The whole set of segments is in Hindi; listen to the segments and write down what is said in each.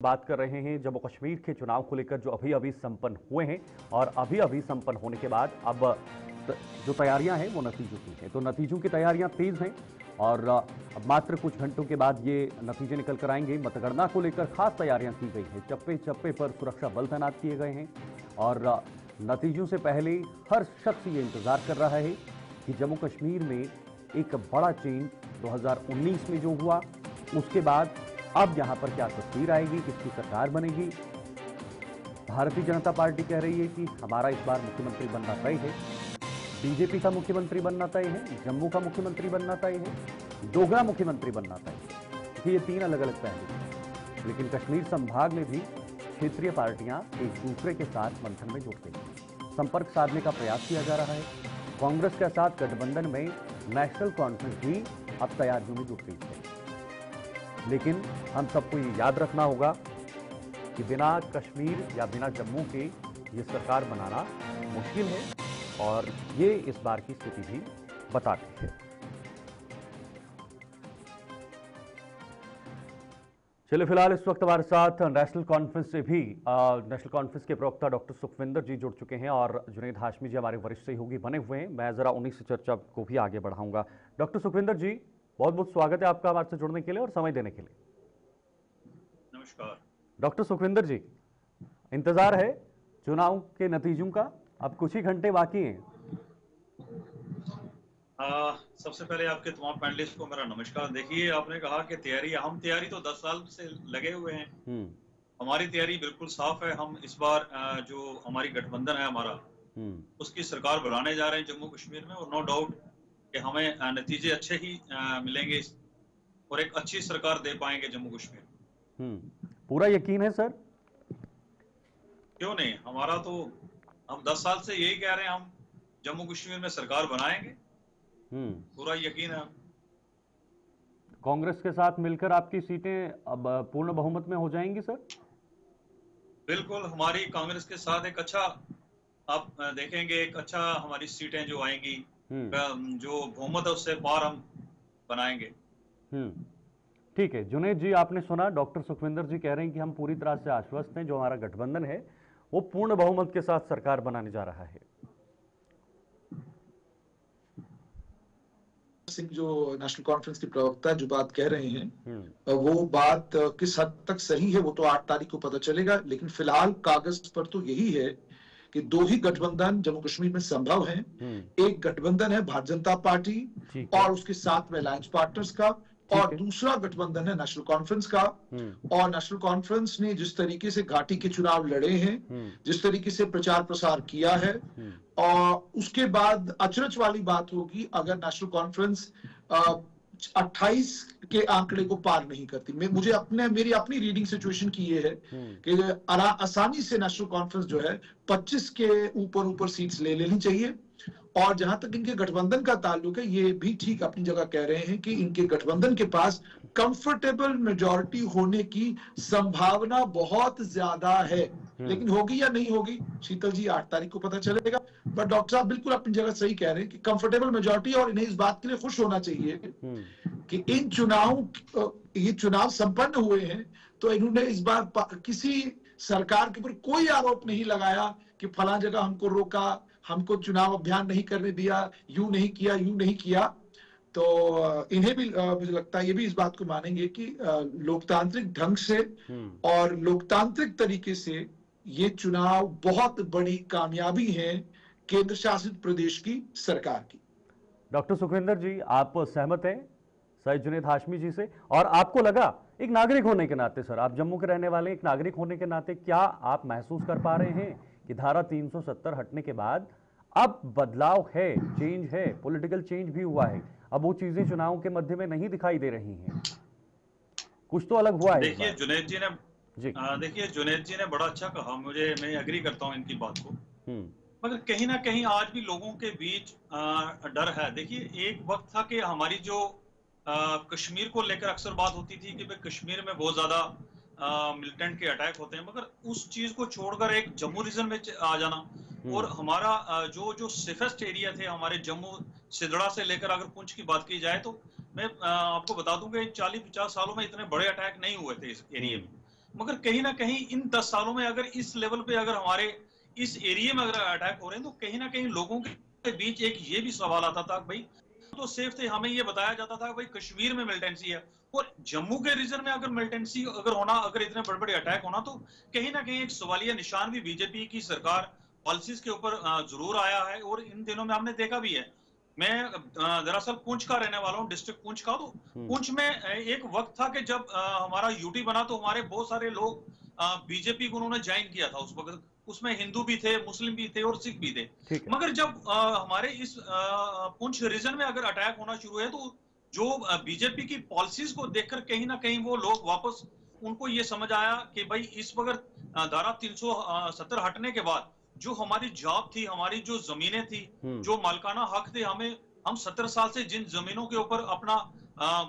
बात कर रहे हैं जम्मू कश्मीर के चुनाव को लेकर जो अभी अभी संपन्न हुए हैं और अभी अभी संपन्न होने के बाद अब जो तैयारियां हैं वो नतीजों की हैं। तो नतीजों की तैयारियां तेज हैं और अब मात्र कुछ घंटों के बाद ये नतीजे निकल कर आएंगे। मतगणना को लेकर खास तैयारियां की गई हैं। चप्पे चप्पे पर सुरक्षा बल तैनात किए गए हैं और नतीजों से पहले हर शख्स ये इंतजार कर रहा है कि जम्मू कश्मीर में एक बड़ा चेंज 2019 में जो हुआ उसके बाद अब यहां पर क्या तस्वीर आएगी, किसकी सरकार बनेगी। भारतीय जनता पार्टी कह रही है कि हमारा इस बार मुख्यमंत्री बनना तय है, बीजेपी का मुख्यमंत्री बनना तय है, जम्मू का मुख्यमंत्री बनना तय है, डोगरा मुख्यमंत्री बनना तय है। ये तीन अलग अलग पहलू हैं। लेकिन कश्मीर संभाग में भी क्षेत्रीय पार्टियां एक दूसरे के साथ मंथन में जुट गई हैं। संपर्क साधने का प्रयास किया जा रहा है। कांग्रेस के साथ गठबंधन में नेशनल कॉन्फ्रेंस भी अब तैयारियों में जुट गई है। लेकिन हम सबको ये याद रखना होगा कि बिना कश्मीर या बिना जम्मू के ये सरकार बनाना मुश्किल है और ये इस बार की स्थिति भी बताती है। चलिए फिलहाल इस वक्त हमारे साथ नेशनल कॉन्फ्रेंस से भी नेशनल कॉन्फ्रेंस के प्रवक्ता डॉक्टर सुखविंदर जी जुड़ चुके हैं और जुनैद हाशमी जी हमारे वरिष्ठ सहयोगी बने हुए हैं। मैं जरा उन्हीं से चर्चा को भी आगे बढ़ाऊंगा। डॉक्टर सुखविंदर जी, बहुत बहुत स्वागत है आपका हमारे से जुड़ने के लिए और समय देने के लिए। नमस्कार डॉक्टर सुखविंदर जी, इंतजार है चुनाव के नतीजों का, अब कुछ ही घंटे बाकी हैं। सबसे पहले आपके तमाम पैनलिस्ट को मेरा नमस्कार। देखिए, आपने कहा कि हम तैयारी तो 10 साल से लगे हुए हैं। हमारी तैयारी बिल्कुल साफ है। हम इस बार जो हमारी गठबंधन है हमारा, उसकी सरकार बनाने जा रहे हैं जम्मू कश्मीर में और नो डाउट कि हमें नतीजे अच्छे ही मिलेंगे और एक अच्छी सरकार दे पाएंगे जम्मू कश्मीर। पूरा यकीन है सर? क्यों नहीं, हमारा तो हम 10 साल से यही कह रहे हैं, हम जम्मू कश्मीर में सरकार बनाएंगे। पूरा यकीन है। कांग्रेस के साथ मिलकर आपकी सीटें अब पूर्ण बहुमत में हो जाएंगी सर? बिल्कुल, हमारी कांग्रेस के साथ एक अच्छा, आप देखेंगे एक अच्छा हमारी सीटें जो आएंगी, जो बहुमत है उससे पार हम बनाएंगे। ठीक है जुनैद जी, आपने सुना डॉक्टर सुखविंदर जी कह रहे हैं कि हम पूरी तरह से आश्वस्त हैं, जो हमारा गठबंधन है वो पूर्ण बहुमत के साथ सरकार बनाने जा रहा है। सिंह जो नेशनल कॉन्फ्रेंस के प्रवक्ता जो बात कह रहे हैं वो बात किस हद तक सही है वो तो 8 तारीख को पता चलेगा। लेकिन फिलहाल कागज पर तो यही है कि 2 ही गठबंधन जम्मू कश्मीर में संभव हैं। एक गठबंधन है भारतीय जनता पार्टी और उसके साथ में अलायंस पार्टनर्स का, और दूसरा गठबंधन है नेशनल कॉन्फ्रेंस का। और नेशनल कॉन्फ्रेंस ने जिस तरीके से घाटी के चुनाव लड़े हैं, जिस तरीके से प्रचार प्रसार किया है, और उसके बाद अचरज वाली बात होगी अगर नेशनल कॉन्फ्रेंस 28 के आंकड़े को पार नहीं करती। मेरी अपनी रीडिंग सिचुएशन की ये है कि आसानी से नेशनल कॉन्फ्रेंस जो है 25 के ऊपर सीट्स ले लेनी चाहिए। और जहां तक इनके गठबंधन का ताल्लुक है, ये भी ठीक अपनी जगह कह रहे हैं कि इनके गठबंधन के पास कंफर्टेबल मेजॉरिटी होने की संभावना बहुत ज्यादा है। लेकिन होगी या नहीं होगी, शीतल जी, 8 तारीख को पता चलेगा। बट डॉक्टर साहब बिल्कुल अपनी जगह सही कह रहे हैं कि कंफर्टेबल मेजॉरिटी, और इन्हें इस बात के लिए खुश होना चाहिए कि ये चुनाव संपन्न हुए हैं तो इन्होंने इस बार किसी सरकार के ऊपर कोई आरोप नहीं लगाया कि फला जगह हमको रोका, हमको चुनाव अभियान नहीं करने दिया, यूं नहीं किया। तो इन्हें भी मुझे लगता है ये भी इस बात को मानेंगे कि लोकतांत्रिक ढंग से और लोकतांत्रिक तरीके से ये चुनाव बहुत बड़ी कामयाबी है केंद्र शासित प्रदेश की सरकार की। डॉक्टर सुखविंदर जी, आप सहमत हैं सर जुनैद हाशमी जी से? और आपको लगा एक नागरिक होने के नाते, सर आप जम्मू के रहने वाले, एक नागरिक होने के नाते क्या आप महसूस कर पा रहे हैं कि धारा 370 हटने के बाद अब बदलाव है, चेंज है, पॉलिटिकल चेंज भी हुआ है, अब वो चीजें चुनाव के मध्य में नहीं दिखाई दे रही हैं, कुछ तो अलग हुआ है? देखिए जुनैद जी ने बड़ा अच्छा कहा, मैं एग्री करता हूं इनकी बात को। मगर कहीं ना कहीं आज भी लोगों के बीच डर है। देखिए, एक वक्त था कि हमारी जो कश्मीर को लेकर अक्सर बात होती थी कि भाई कश्मीर में बहुत ज्यादा मिलिटेंट के अटैक होते हैं, मगर उस चीज को छोड़कर एक जम्मू रीजन में आ जाना और हमारा जो सेफेस्ट एरिया थे हमारे जम्मू सिदड़ा से लेकर अगर पुंछ की बात की जाए तो मैं आपको बता दूं कि 40-50 सालों में इतने बड़े अटैक नहीं हुए थे इस एरिया में। मगर कहीं ना कहीं इन 10 सालों में अगर इस लेवल पे अगर हमारे इस एरिया में अगर अटैक हो रहे हैं तो कहीं ना कहीं लोगों के बीच एक ये भी सवाल आता था भाई तो सेफ थे, हमें ये बताया जाता था भाई कश्मीर में मिलिटेंसी है और जम्मू के रीजन में अगर मिलिटेंसी अगर होना, अगर इतने बड़े बड़े अटैक होना तो कहीं ना कहीं एक सवालिया निशान भी बीजेपी की सरकार पॉलिसीज के ऊपर जरूर आया है। और इन दिनों में हमने देखा भी है, मैं दरअसल पुंछ का रहने वाला हूँ, डिस्ट्रिक्ट पुंछ का। तो पुंछ में एक वक्त था कि जब हमारा यूटी बना तो हमारे बहुत सारे लोग बीजेपी को उन्होंने ज्वाइन किया था उस वक्त, उसमें हिंदू भी थे, मुस्लिम भी थे और सिख भी थे। मगर जब हमारे इस पुंछ रीजन में अगर अटैक होना शुरू है तो जो बीजेपी की पॉलिसीज को देखकर कहीं ना कहीं वो लोग वापस उनको ये समझ आया कि भाई इस वक्त धारा 370 हटने के बाद जो हमारी जॉब थी, हमारी जो जमीनें थी, जो मालकाना हक थे, हम 70 साल से जिन जमीनों के ऊपर अपना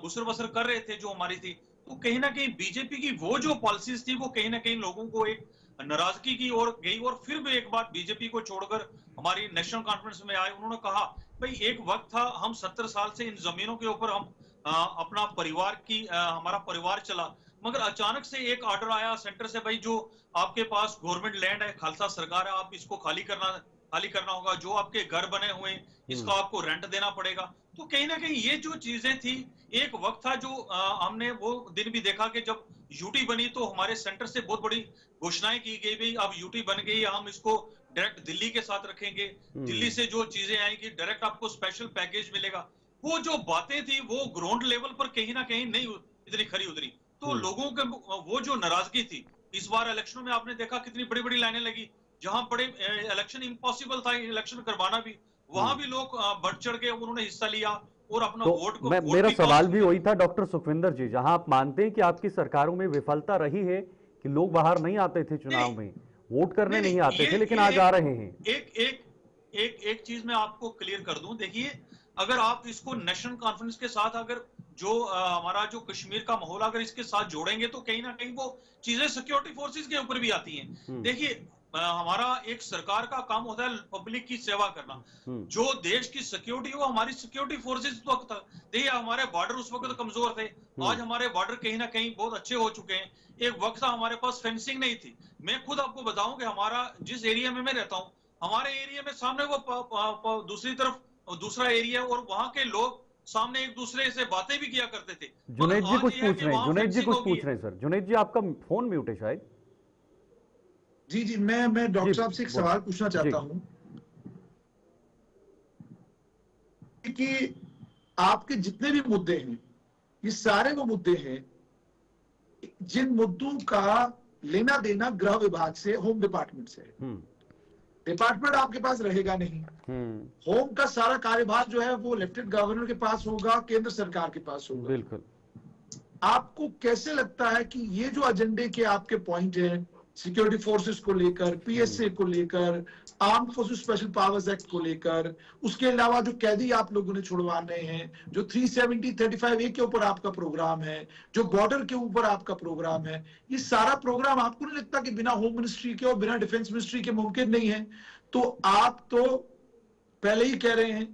गुसर बसर कर रहे थे जो हमारी थी, तो कहीं ना कहीं बीजेपी की वो जो पॉलिसीज थी वो कहीं ना कहीं लोगों को एक नाराजगी की ओर गई। और फिर भी एक बार बीजेपी को छोड़कर हमारी नेशनल कॉन्फ्रेंस में आए, उन्होंने कहा भाई एक वक्त था हम 70 साल से इन जमीनों के ऊपर हम अपना परिवार की हमारा परिवार चला, मगर अचानक से एक ऑर्डर आया सेंटर से भाई जो आपके पास गवर्नमेंट लैंड है, खालसा सरकार है, आप इसको खाली करना होगा, जो आपके घर बने हुए इसका आपको रेंट देना पड़ेगा। तो कहीं ना कहीं ये जो चीजें थी, एक वक्त था जो हमने वो दिन भी देखा कि जब यूटी बनी तो हमारे सेंटर से बहुत बड़ी घोषणाएं की गई, भाई अब यूटी बन गई, हम इसको डायरेक्ट दिल्ली के साथ रखेंगे, दिल्ली से जो चीजें आएंगी डायरेक्ट आपको स्पेशल पैकेज मिलेगा। वो जो बातें थी वो ग्राउंड लेवल पर कहीं ना कहीं नहीं इतनी खरी उतरी, तो लोगों के वो जो नाराजगी थी, इस बार इलेक्शनों में आपने देखा कितनी बड़ी बड़ी लाइनें लगी, जहां बड़े इलेक्शन इम्पॉसिबल था इलेक्शन करवाना भी, वहां भी लोग बढ़ चढ़ के उन्होंने हिस्सा लिया और अपना तो वोट को मेरा सवाल भी वही था डॉक्टर सुखविंदर जी, जहां आप मानते हैं कि आपकी सरकारों में विफलता रही है कि लोग बाहर नहीं आते थे चुनाव में, वोट करने नहीं आते थे, लेकिन आज आ रहे हैं। एक चीज मैं आपको क्लियर कर दूं, देखिए अगर आप इसको नेशनल कॉन्फ्रेंस के साथ अगर जो हमारा जो कश्मीर का माहौल अगर इसके साथ जोड़ेंगे तो कहीं ना कहीं वो चीजें सिक्योरिटी फोर्सेस के ऊपर भी आती हैं। देखिए हमारा एक सरकार का काम होता है पब्लिक की सेवा करना, जो देश की सिक्योरिटी हो हमारी सिक्योरिटी फोर्सेस उस वक्त, देखिए हमारे बॉर्डर उस वक्त कमजोर थे, आज हमारे बॉर्डर कहीं ना कहीं बहुत अच्छे हो चुके हैं। एक वक्त था हमारे पास फेंसिंग नहीं थी, मैं खुद आपको बताऊं कि हमारा जिस एरिया में मैं रहता हूं, हमारे एरिया में सामने वो दूसरी तरफ दूसरा एरिया और वहां के लोग सामने एक दूसरे से बातें भी किया करते थे। जुनैद जी कुछ पूछ रहे हैं, जुनैद जी कुछ पूछ रहे हैं सर। जुनैद जी आपका फोन म्यूट है शायद। जी जी, मैं डॉक्टर साहब से एक सवाल पूछना चाहता हूं कि आपके जितने भी मुद्दे हैं, ये सारे वो मुद्दे हैं जिन मुद्दों का लेना देना गृह विभाग से, होम डिपार्टमेंट से। डिपार्टमेंट आपके पास रहेगा नहीं, होम का सारा कार्यभार जो है वो लेफ्टिनेंट गवर्नर के पास होगा, केंद्र सरकार के पास होगा। बिल्कुल। आपको कैसे लगता है कि ये जो एजेंडे के आपके पॉइंट हैं, सिक्योरिटी फोर्सेस को लेकर, पीएसए को लेकर, armed forces special powers act को लेकर, उसके अलावा जो कैदी आप लोगों ने छुड़वाने हैं, जो 370-35A के ऊपर आपका प्रोग्राम है, जो बॉर्डर के ऊपर आपका प्रोग्राम है, ये सारा प्रोग्राम आपको नहीं लगता कि बिना होम मिनिस्ट्री के और बिना डिफेंस मिनिस्ट्री के मुमकिन नहीं है? तो आप तो पहले ही कह रहे हैं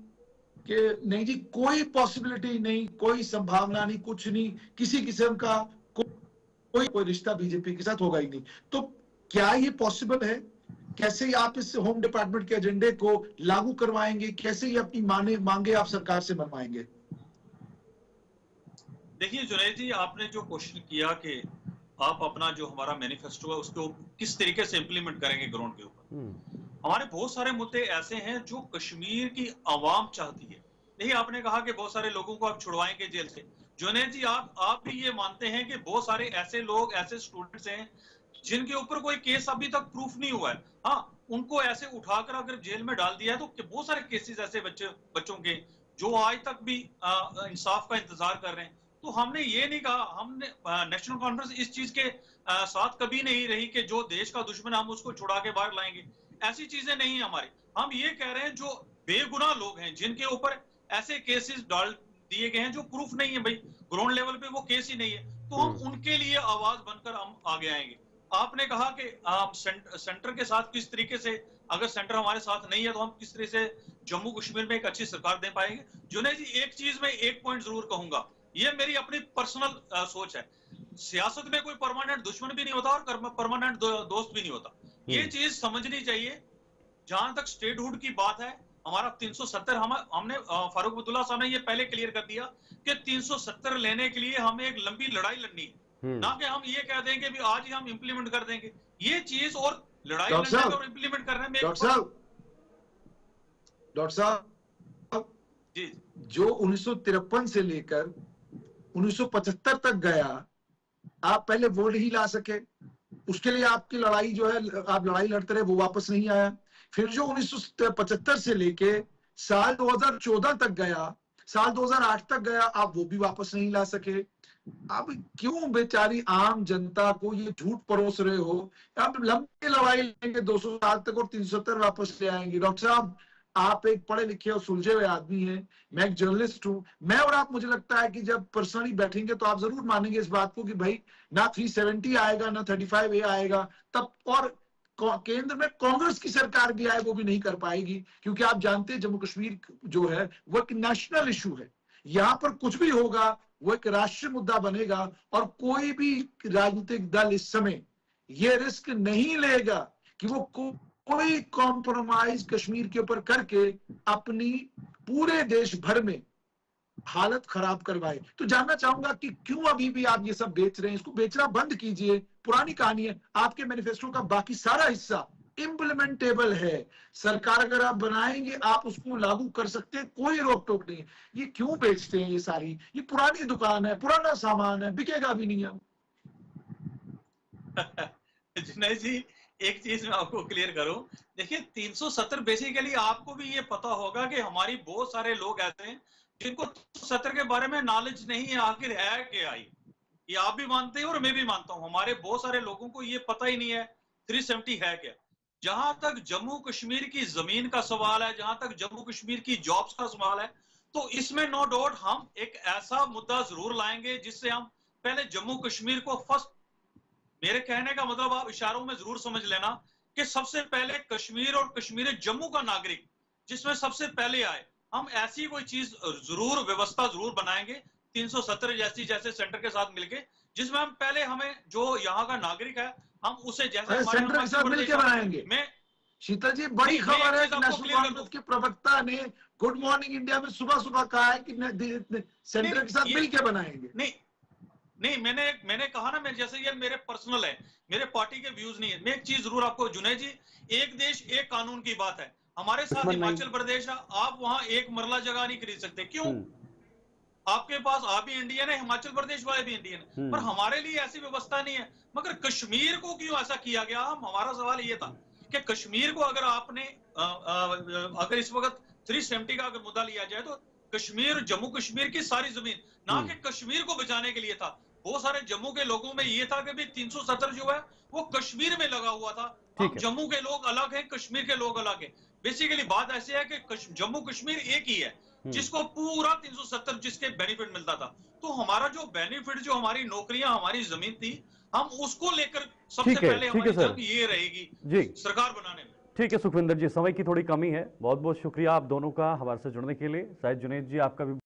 कि नहीं जी, कोई पॉसिबिलिटी नहीं, कोई संभावना नहीं, कुछ नहीं, किसी किस्म का कोई रिश्ता बीजेपी के साथ होगा ही नहीं। तो क्या ये पॉसिबल है? कैसे आप इस होम डिपार्टमेंट के एजेंडे को लागू करवाएंगे? कैसे ये अपनी मांगे आप सरकार से मनवाएंगे? देखिए जुनैद जी, आपने जो क्वेश्चन किया कि आप अपना जो हमारा मैनिफेस्टो है उसको किस तरीके से इंप्लीमेंट करेंगे ग्राउंड के ऊपर, हमारे बहुत सारे मुद्दे ऐसे हैं जो कश्मीर की आवाम चाहती है। देखिए आपने कहा कि बहुत सारे लोगों को आप छुड़वाएंगे जेल से। जुनैद जी, आप भी ये मानते हैं कि बहुत सारे ऐसे लोग, ऐसे स्टूडेंट्स हैं जिनके ऊपर कोई केस अभी तक प्रूफ नहीं हुआ है, हाँ, उनको ऐसे उठाकर अगर जेल में डाल दिया है तो बहुत सारे केसेस ऐसे बच्चों के जो आज तक भी इंसाफ का इंतजार कर रहे हैं। तो हमने ये नहीं कहा, हमने नेशनल कॉन्फ्रेंस इस चीज के साथ कभी नहीं रही कि जो देश का दुश्मन हम उसको छुड़ा के बाहर लाएंगे, ऐसी चीजें नहीं है हमारी। हम ये कह रहे हैं जो बेगुनाह लोग हैं जिनके ऊपर ऐसे केसेस डाल दिए गए हैं जो प्रूफ नहीं है, भाई ग्राउंड लेवल पे वो केस ही नहीं है, तो हम उनके लिए आवाज बनकर हम आगे आएंगे। आपने कहा कि सेंटर के साथ किस तरीके से, अगर सेंटर हमारे साथ नहीं है तो हम किस तरह से जम्मू कश्मीर में एक अच्छी सरकार दे पाएंगे। जुनैद जी, एक चीज में एक पॉइंट जरूर कहूंगा, ये मेरी अपनी पर्सनल सोच है। सियासत में कोई परमानेंट दुश्मन भी नहीं होता और परमानेंट दोस्त भी नहीं होता। ये चीज समझनी चाहिए। जहां तक स्टेटहुड की बात है, हमारा 370 हमने फारूक अब्दुल्ला साहब ने ये पहले क्लियर कर दिया कि 370 लेने के लिए हमें एक लंबी लड़ाई लड़नी है, ना कि हम ये कह देंगे भी आज ही हम इंप्लीमेंट कर देंगे। ये चीज और लड़ाई लड़ने और इंप्लीमेंट करने में डॉक्टर साहब जी, जो 1953 से लेकर 1975 तक गया, आप पहले वो नहीं ला सके, उसके लिए आपकी लड़ाई जो है, आप लड़ाई लड़ते रहे, वो वापस नहीं आया। फिर जो 1975 से लेके साल 2014 तक गया, साल 2008 तक गया, आप वो भी वापस नहीं ला सके। अब क्यों बेचारी आम जनता को ये झूठ परोस रहे हो? अब लंबी लड़ाई लेंगे 200 साल तक और 370 वापस ले आएंगे। डॉक्टर साहब, आप एक पढ़े लिखे और सुलझे हुए आदमी हैं, मैं एक जर्नलिस्ट हूं। मैं और आप, मुझे लगता है कि जब पर्सनली बैठेंगे तो आप जरूर मानेंगे इस बात को कि भाई ना 370 आएगा ना 35A आएगा तब, और केंद्र में कांग्रेस की सरकार भी आए वो भी नहीं कर पाएगी, क्योंकि आप जानते हैं जम्मू कश्मीर जो है वो एक नेशनल इशू है। यहाँ पर कुछ भी होगा वो एक राष्ट्रीय मुद्दा बनेगा, और कोई भी राजनीतिक दल इस समय ये रिस्क नहीं लेगा कि वो कोई कॉम्प्रोमाइज कश्मीर के ऊपर करके अपनी पूरे देश भर में हालत खराब करवाए। तो जानना चाहूंगा कि क्यों अभी भी आप ये सब बेच रहे हैं? इसको बेचना बंद कीजिए। पुरानी कहानी है। आपके मैनिफेस्टो का बाकी सारा हिस्सा इम्प्लीमेंटेबल है। सरकार अगर आप बनाएंगे आप उसको लागू कर सकते हैं, कोई रोक टोक नहीं है। ये क्यों बेचते हैं? ये सारी, ये पुरानी दुकान है, पुराना सामान है, बिकेगा भी नहीं है। जुनैद जी, एक चीज मैं आपको क्लियर करूं, देखिए 370 बेसिकली आपको भी ये पता होगा कि हमारी बहुत सारे लोग ऐसे हैं जिनको 370 के बारे में नॉलेज नहीं है, आखिर है क्या आई। ये आप भी मानते हैं और मैं भी मानता हूं, हमारे बहुत सारे लोगों को ये पता ही नहीं है 370 है क्या। जहां तक जम्मू कश्मीर की जमीन का सवाल है, जहां तक जम्मू कश्मीर की जॉब्स का सवाल है, तो इसमें नो डाउट हम एक ऐसा मुद्दा जरूर लाएंगे जिससे हम पहले जम्मू कश्मीर को फर्स्ट, मेरे कहने का मतलब आप इशारों में जरूर समझ लेना कि सबसे पहले कश्मीर और कश्मीर जम्मू का नागरिक जिसमें सबसे पहले आए, हम ऐसी कोई चीज जरूर, व्यवस्था जरूर बनाएंगे 370 जैसी, जैसे सेंटर के साथ मिलके, जिसमें हम पहले हमें जो यहाँ का नागरिक है हम उसे जैसे सेंटर के साथ मिलकर बनाएंगे। मैं शीतल जी, बड़ी खबर है कि नेशनल कांफ्रेंस के प्रवक्ता ने गुड मॉर्निंग इंडिया में सुबह सुबह कहा है कि सेंटर के साथ मिलकर बनाएंगे। नहीं, मैंने कहा ना, मैं जैसे ये मेरे पर्सनल है, मेरे पार्टी के व्यूज नहीं है। मैं एक चीज जरूर आपको, जुनैद जी, एक देश एक कानून की बात है। हमारे साथ हिमाचल प्रदेश है, आप वहां एक मरला जगह नहीं खरीद सकते। क्यों? आपके पास, आप भी इंडियन है, हिमाचल प्रदेश वाले भी इंडियन है, पर हमारे लिए ऐसी व्यवस्था नहीं है। मगर कश्मीर को क्यों ऐसा किया गया? हमारा सवाल ये था कि कश्मीर को अगर आपने अगर इस वक्त 370 का अगर मुद्दा लिया जाए तो कश्मीर, जम्मू कश्मीर की सारी जमीन, ना कि कश्मीर को बचाने के लिए था। बहुत सारे जम्मू के लोगों में ये था कि भी 370 जो है वो कश्मीर में लगा हुआ था। अब जम्मू के लोग अलग हैं, कश्मीर के लोग अलग हैं। बेसिकली बात ऐसी है कि जम्मू कश्मीर एक ही है जिसको पूरा 370 जिसके बेनिफिट मिलता था। तो हमारा जो बेनिफिट, जो हमारी नौकरियां, हमारी जमीन थी, हम उसको लेकर सबसे पहले हमारी जंग ये रहेगी जी सरकार बनाने में। ठीक है सुखविंदर जी, समय की थोड़ी कमी है। बहुत बहुत शुक्रिया आप दोनों का हमारे से जुड़ने के लिए। शायद जुनैद जी आपका भी